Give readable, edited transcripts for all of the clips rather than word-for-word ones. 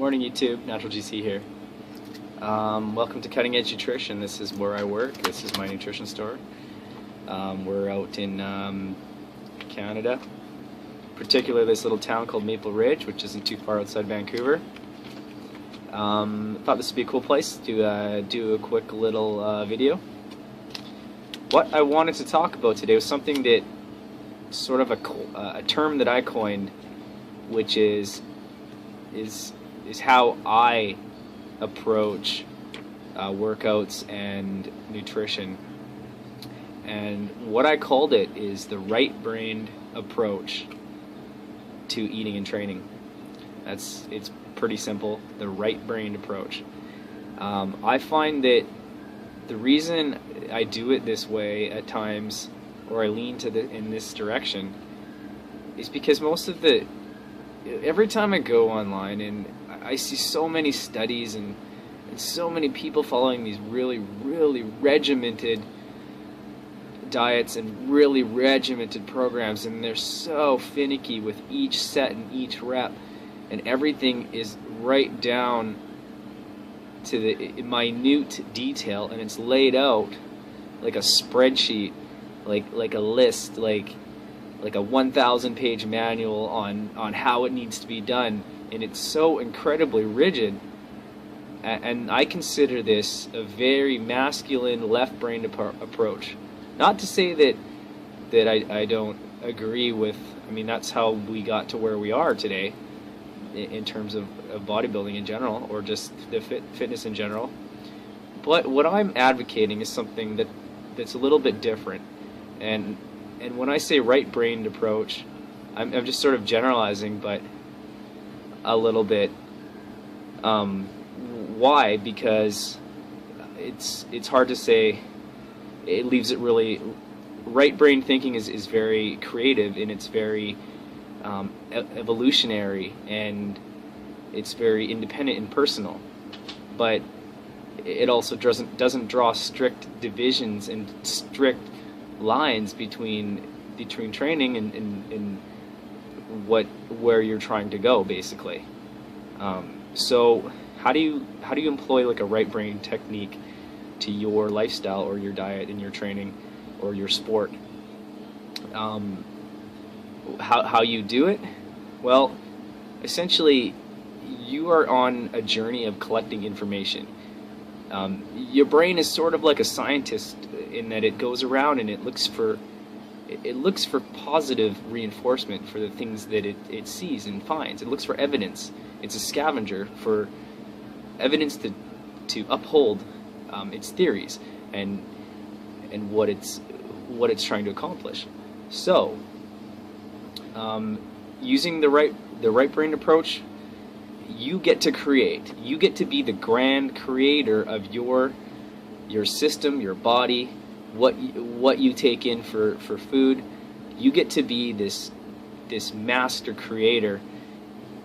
Morning YouTube, Natural GC here. Welcome to Cutting Edge Nutrition. This is where I work. This is my nutrition store. We're out in Canada, particularly this little town called Maple Ridge, which isn't too far outside Vancouver. Thought this would be a cool place to do a quick little video. What I wanted to talk about today was something that sort of a term that I coined, which is how I approach workouts and nutrition. And what I called it is the right-brained approach to eating and training. It's pretty simple, the right-brained approach. I find that the reason I do it this way at times, or I lean in this direction, is because every time I go online and I see so many studies and so many people following these really regimented diets and really regimented programs, and they're so finicky with each set and each rep, and everything is right down to the minute detail, and it's laid out like a spreadsheet, like a list, like a 1,000-page manual on how it needs to be done, and it's so incredibly rigid. And I consider this a very masculine, left-brained approach. Not to say that I don't agree with. I mean, that's how we got to where we are today in terms of bodybuilding in general, or just the fitness in general. But what I'm advocating is something that's a little bit different. And when I say right-brained approach, I'm just sort of generalizing, but a little bit. Why? Because it's hard to say. It leaves it really. Right-brained thinking is very creative, and it's very evolutionary, and it's very independent and personal. But it also doesn't draw strict divisions and strict lines between training and where you're trying to go, basically. So how do you employ like a right brain technique to your lifestyle or your diet and your training or your sport? How you do it? Well, essentially you are on a journey of collecting information. Your brain is sort of like a scientist in that it goes around and it looks for positive reinforcement for the things that it sees and finds. It looks for evidence. It's a scavenger for evidence to uphold its theories and what it's trying to accomplish. So, using the right brain approach, you get to create. You get to be the grand creator of your system, your body, what you take in for food. You get to be this master creator,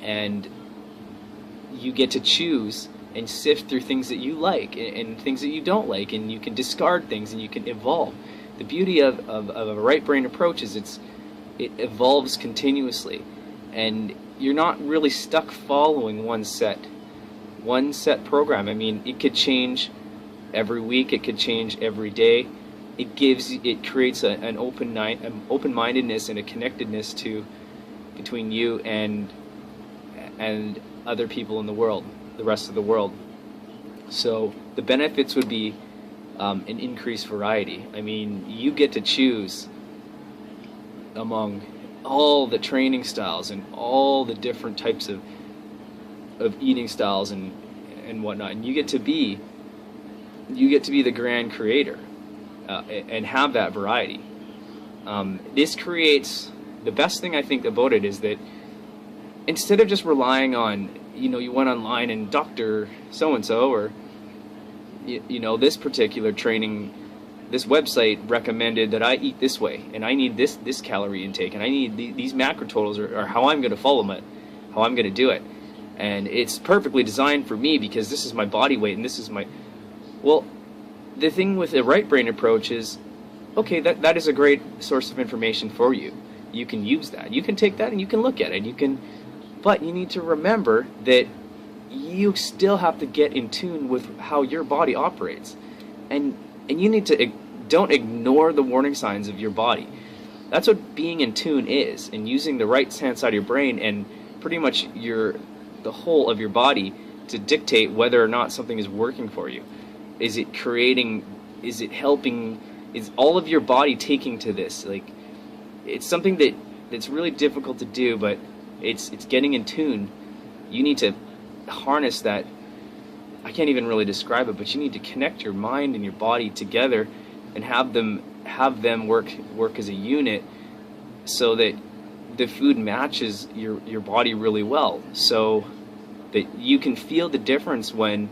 and you get to choose and sift through things that you like and things that you don't like, and you can discard things and you can evolve. The beauty of a right brain approach is it evolves continuously, and you're not really stuck following one set program. I mean, it could change every week, it could change every day. It creates an open-mindedness and a connectedness between you and other people in the world, the rest of the world. So the benefits would be an increased variety. I mean, you get to choose among all the training styles and all the different types of eating styles and whatnot, and you get to be the grand creator and have that variety. This creates, the best thing I think about it is that instead of just relying on, you went online and Dr. so-and-so or this particular training, this website recommended that I eat this way, and I need this calorie intake, and I need these macro totals, or how I'm going to follow it, how I'm going to do it, and it's perfectly designed for me because this is my body weight and this is my. Well, the thing with a right brain approach is, okay, that is a great source of information for you. You can use that. You can take that and you can look at it. But you need to remember that you still have to get in tune with how your body operates, and you need to don't ignore the warning signs of your body. That's what being in tune is, and using the right hand side of your brain and pretty much the whole of your body to dictate whether or not something is working for you. Is it creating? Is it helping? Is all of your body taking to this? Like, it's something that's really difficult to do, but it's getting in tune. You need to harness that. I can't even really describe it, but you need to connect your mind and your body together and have them work as a unit, so that the food matches your body really well, so that you can feel the difference when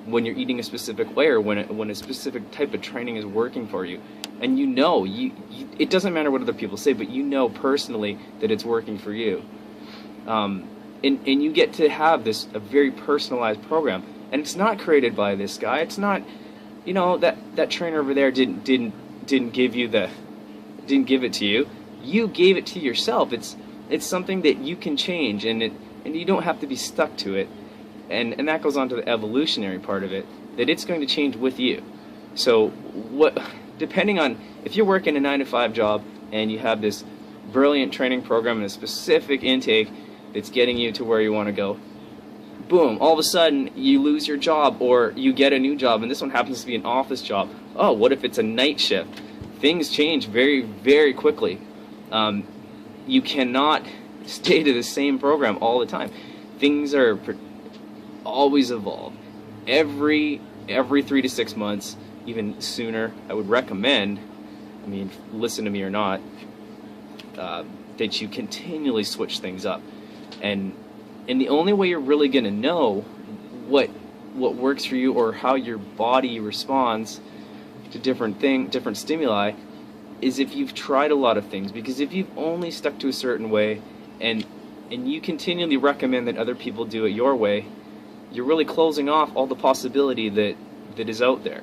you're eating a specific way, or when a specific type of training is working for you. And it doesn't matter what other people say, but you know personally that it's working for you. And you get to have a very personalized program. And it's not created by this guy. It's not, that trainer over there didn't give it to you. You gave it to yourself. It's something that you can change, and you don't have to be stuck to it. And that goes on to the evolutionary part of it, that it's going to change with you. So depending on if you're working a 9-to-5 job and you have this brilliant training program and a specific intake that's getting you to where you want to go, boom, all of a sudden you lose your job, or you get a new job, and this one happens to be an office job. Oh, what if it's a night shift? Things change very, very quickly. You cannot stay to the same program all the time. Things are always evolve. Every 3 to 6 months, even sooner, I would recommend, listen to me or not, that you continually switch things up. And the only way you're really going to know what works for you, or how your body responds to different stimuli, is if you've tried a lot of things. Because if you've only stuck to a certain way, and you continually recommend that other people do it your way, you're really closing off all the possibility that is out there.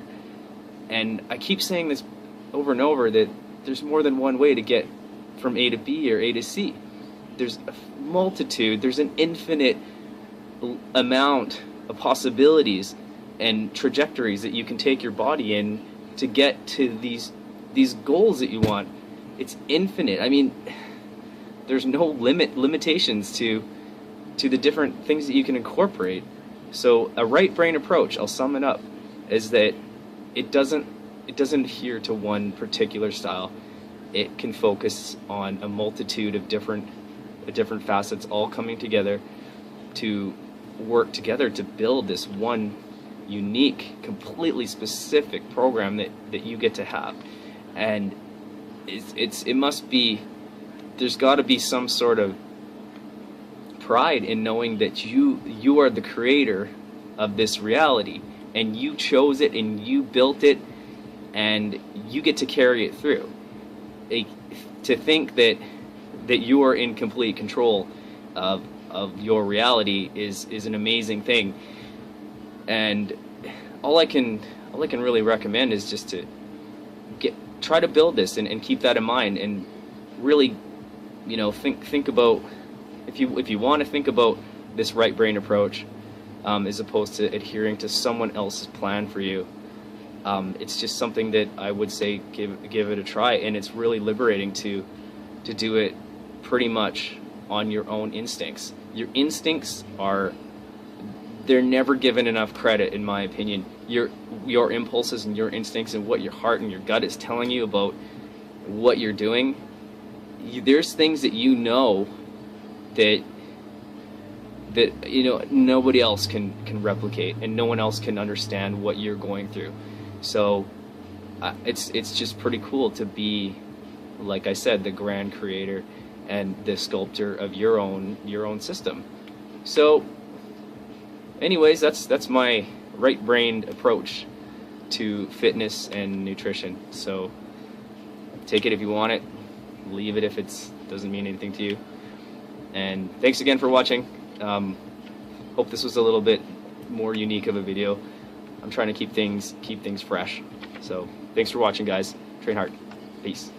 And I keep saying this over and over, that there's more than one way to get from A to B or A to C. There's a multitude, there's an infinite amount of possibilities and trajectories that you can take your body in to get to these goals that you want. It's infinite. There's no limitations to the different things that you can incorporate. So a right brain approach, I'll sum it up, is that it doesn't adhere to one particular style. It can focus on a multitude of different facets, all coming together to work together to build this one unique, completely specific program that you get to have. And it must be, there's got to be some sort of pride in knowing that you are the creator of this reality, and you chose it, and you built it, and you get to carry it through. To think that you are in complete control of your reality is an amazing thing. And all I can really recommend is just to try to build this and keep that in mind, and really, think about, if you want to think about this right brain approach, as opposed to adhering to someone else's plan for you. It's just something that I would say give it a try, and it's really liberating to do it pretty much on your own instincts. Your instincts they're never given enough credit, in my opinion. Your impulses and your instincts, and what your heart and your gut is telling you about what you're doing. There's things that that nobody else can replicate, and no one else can understand what you're going through. So it's just pretty cool to be, like I said, the grand creator and the sculptor of your own system. So anyways, that's my right-brained approach to fitness and nutrition. So take it if you want it, leave it if it doesn't mean anything to you. And thanks again for watching. Hope this was a little bit more unique of a video. I'm trying to keep things fresh. So thanks for watching, guys. Train hard. Peace.